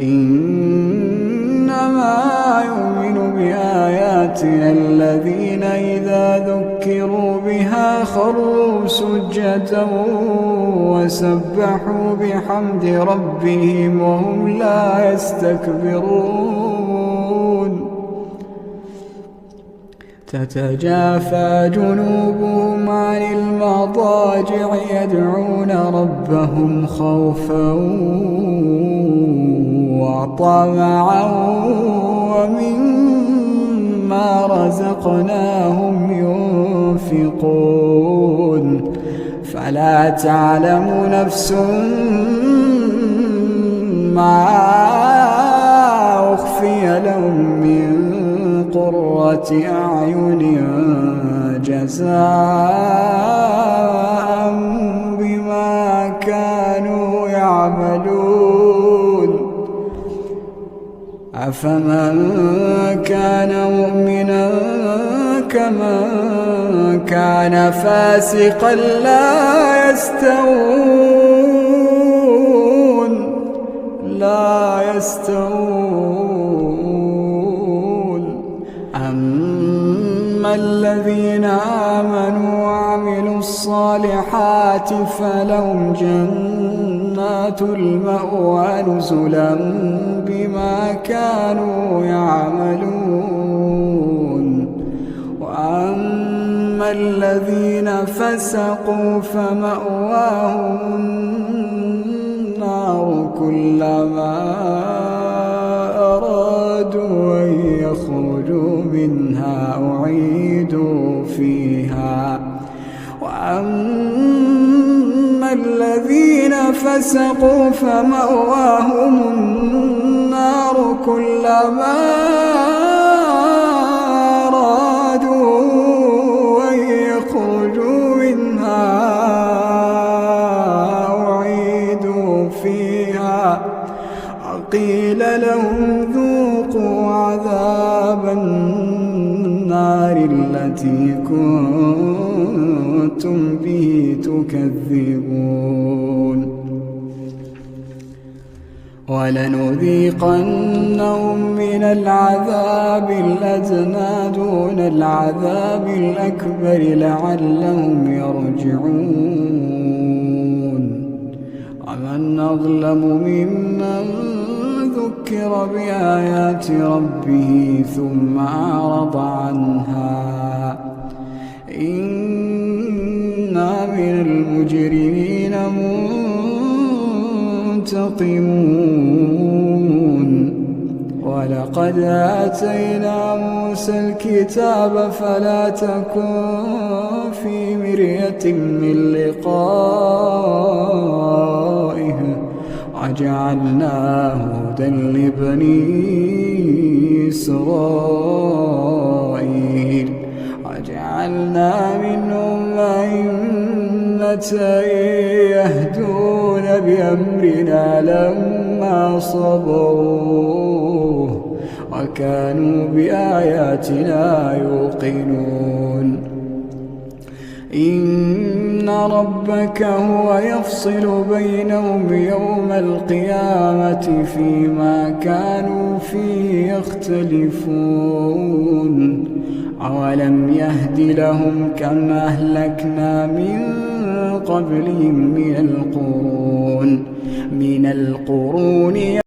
إنما يؤمن بآياتنا الذين إذا ذكروا بها خروا سجدا وسبحوا بحمد ربهم وهم لا يستكبرون تتجافى جنوبهم عن المضاجع يدعون ربهم خوفا وطمعا ومما رزقناهم ينفقون فلا تعلم نفس ما أخفي لهم من قرة أعين جزاء بما كانوا يعملون أفمن كان مؤمنا كمن كان فاسقا لا يستوون أما الذين آمنوا وعملوا الصالحات فلهم جنات المأوى نزلا بما كانوا يعملون وأما الذين فسقوا فمأواهم النار كلما أرادوا أن يخرجوا منها أعيدوا فيها وأما الذين فسقوا فمأواهم النار كلما أرادوا أن يخرجوا منها أعيدوا فيها وقيل لهم ذوقوا عذاب النار التي كنتم به تكذبون ولنذيقنهم من العذاب الأدنى دون العذاب الأكبر لعلهم يرجعون ومن أظلم ممن ذكر بآيات ربه ثم أعرض عنها إنا من المجرمين منتقمون ولقد آتينا موسى الكتاب فلا تكن في مرية من لقائه وجعلناه هدى لبني إسرائيل وجعلنا منهم أئمة يهدون بأمرنا لما صبروا وكانوا بآياتنا يوقنون إن ربك هو يفصل بينهم يوم القيامة فيما كانوا فيه يختلفون أولم يهد لهم كم أهلكنا من قبلهم من القرون